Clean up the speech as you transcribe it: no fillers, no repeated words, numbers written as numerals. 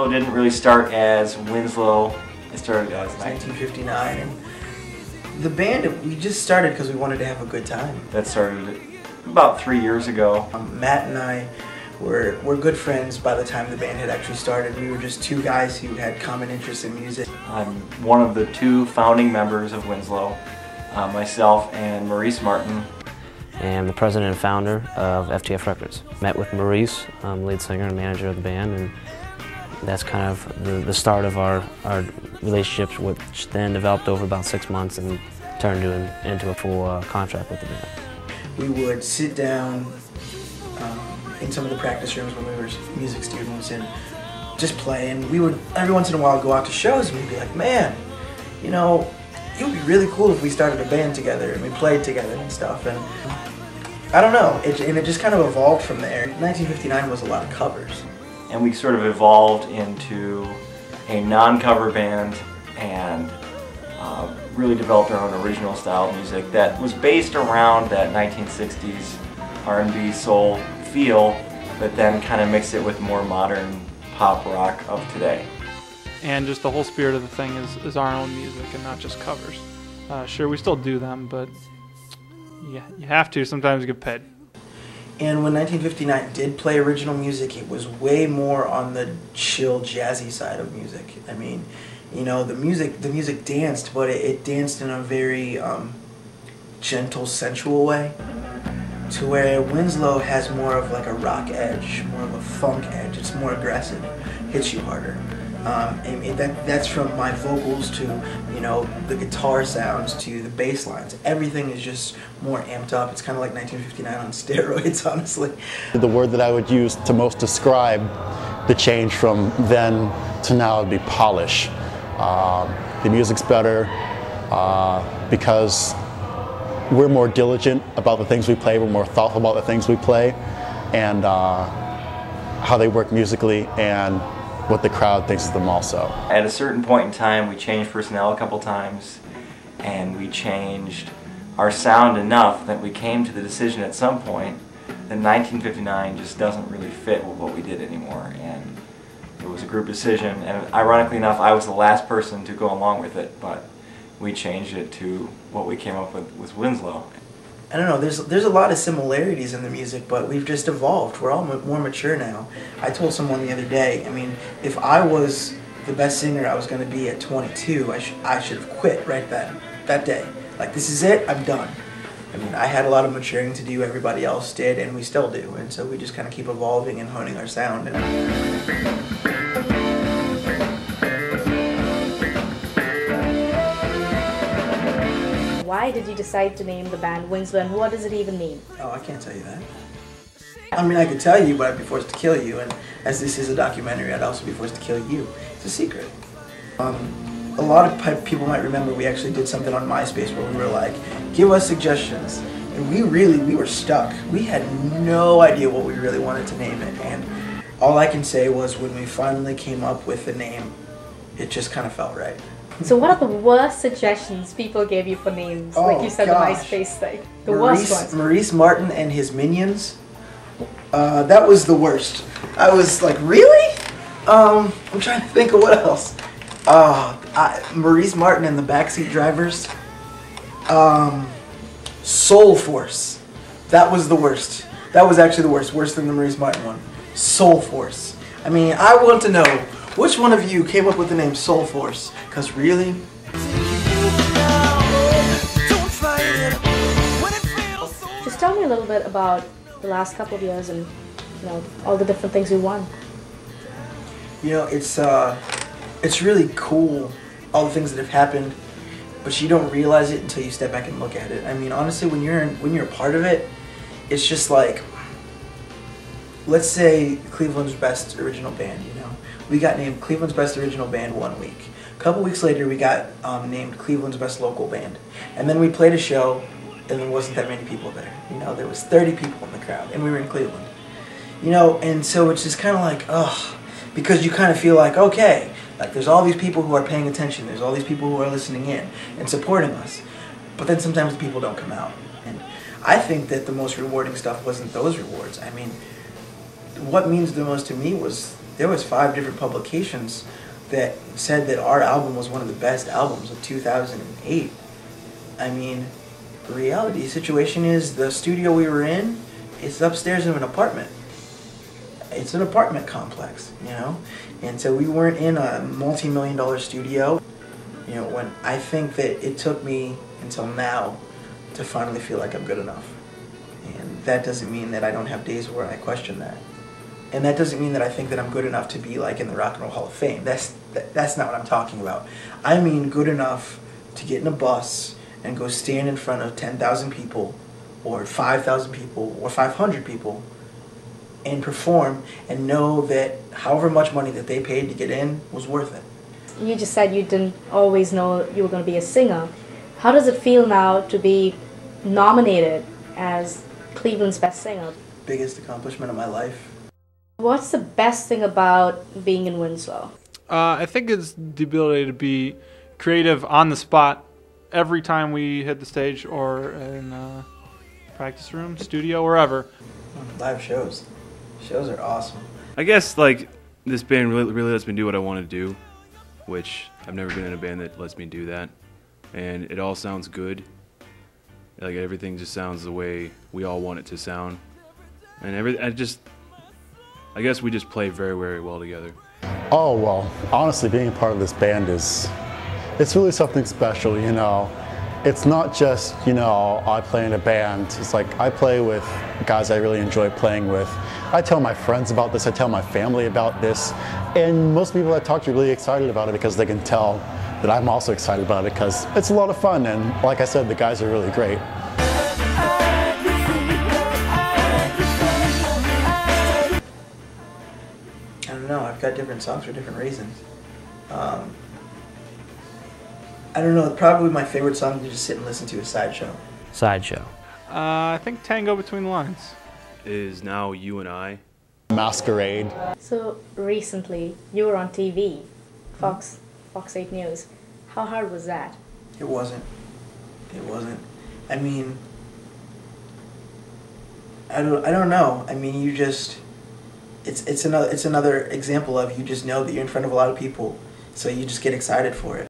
Winslow didn't really start as Winslow. It started as 1959, and the band, we just started because we wanted to have a good time. That started about 3 years ago. Matt and I were good friends by the time the band had actually started. We were just two guys who had common interests in music. I'm one of the two founding members of Winslow, myself and Maurice Martin. And the president and founder of FTF Records. Met with Maurice, lead singer and manager of the band, and that's kind of the start of our relationship, which then developed over about 6 months and turned into a full contract with the band. We would sit down in some of the practice rooms when we were music students and just play, and we would every once in a while go out to shows and we'd be like, man, you know, it would be really cool if we started a band together and we played together and stuff. And I don't know, it just kind of evolved from there. 1959 was a lot of covers. And we sort of evolved into a non-cover band and really developed our own original style of music that was based around that 1960s R&B soul feel, but then kind of mixed it with more modern pop rock of today. And just the whole spirit of the thing is our own music and not just covers. Sure, we still do them, but yeah, you have to sometimes get paid. And when 1959 did play original music, it was way more on the chill, jazzy side of music. I mean, you know, the music danced, but it danced in a very gentle, sensual way, to where Winslow has more of like a rock edge, more of a funk edge. It's more aggressive, hits you harder. And that's from my vocals to, you know, the guitar sounds to the bass lines. Everything is just more amped up. It's kind of like 1959 on steroids, honestly. The word that I would use to most describe the change from then to now would be polish. The music's better because we're more diligent about the things we play, we're more thoughtful about the things we play, and how they work musically, and what the crowd thinks of them also. At a certain point in time, we changed personnel a couple times, and we changed our sound enough that we came to the decision at some point that 1959 just doesn't really fit with what we did anymore. And it was a group decision, and ironically enough, I was the last person to go along with it, but we changed it to what we came up with Winslow. I don't know, there's a lot of similarities in the music, but we've just evolved. We're all more mature now. I told someone the other day, I mean, if I was the best singer I was going to be at 22, I should have quit right then, that day. Like, this is it, I'm done. I mean, I had a lot of maturing to do, everybody else did, and we still do. And so we just kind of keep evolving and honing our sound. Why did you decide to name the band Winslow, and what does it even mean? Oh, I can't tell you that. I mean, I could tell you, but I'd be forced to kill you, and as this is a documentary, I'd also be forced to kill you. It's a secret. A lot of people might remember we actually did something on MySpace where we were like, give us suggestions. And we were stuck. We had no idea what we really wanted to name it, and all I can say was when we finally came up with the name, it just kind of felt right. So what are the worst suggestions people gave you for names? Oh, like you said, gosh. the MySpace thing. The worst ones. Maurice Martin and his Minions. That was the worst. I was like, really? I'm trying to think of what else. Maurice Martin and the Backseat Drivers. Soul Force. That was the worst. That was actually the worst. Worse than the Maurice Martin one. Soul Force. I mean, I want to know, which one of you came up with the name Soul Force? Because really? Just tell me a little bit about the last couple of years and, you know, all the different things we won. You know, it's really cool, all the things that have happened, but you don't realize it until you step back and look at it. I mean, honestly, when you're a part of it, it's just like, let's say Cleveland's Best Original Band, you know. We got named Cleveland's Best Original Band 1 week. A couple weeks later, we got named Cleveland's Best Local Band. And then we played a show, and there wasn't that many people there. You know, there was 30 people in the crowd, and we were in Cleveland. You know, and so it's just kind of like, ugh, because you kind of feel like, okay, like there's all these people who are paying attention, there's all these people who are listening in and supporting us. But then sometimes the people don't come out. And I think that the most rewarding stuff wasn't those rewards. I mean, what means the most to me was there was 5 different publications that said that our album was one of the best albums of 2008. I mean, the reality situation is the studio we were in is upstairs in an apartment. It's an apartment complex, you know? And so we weren't in a multi-million-dollar studio. You know, when I think that it took me until now to finally feel like I'm good enough. And that doesn't mean that I don't have days where I question that. And that doesn't mean that I think that I'm good enough to be like in the Rock and Roll Hall of Fame. That's not what I'm talking about. I mean good enough to get in a bus and go stand in front of 10,000 people or 5,000 people or 500 people and perform and know that however much money that they paid to get in was worth it. You just said you didn't always know you were going to be a singer. How does it feel now to be nominated as Cleveland's best singer? Biggest accomplishment of my life. What's the best thing about being in Winslow? I think it's the ability to be creative on the spot every time we hit the stage or in practice room, studio, wherever. Live shows. Shows are awesome. I guess like this band really lets me do what I want to do, which I've never been in a band that lets me do that, and it all sounds good. Like everything just sounds the way we all want it to sound, and I guess we just play very, very well together. Oh, well, honestly, being a part of this band it's really something special, you know. It's not just, you know, I play in a band. It's like I play with guys I really enjoy playing with. I tell my friends about this, I tell my family about this, and most people I talk to are really excited about it because they can tell that I'm also excited about it because it's a lot of fun, and like I said, the guys are really great. I don't know, I've got different songs for different reasons. I don't know, probably my favorite song to just sit and listen to is Sideshow. Sideshow. I think Tango Between the Lines. Is Now You and I. Masquerade. So recently, you were on TV, Fox 8 News. How hard was that? It wasn't. It wasn't. I mean, I don't know. I mean, you just, it's another example of you just know that you're in front of a lot of people, so you just get excited for it.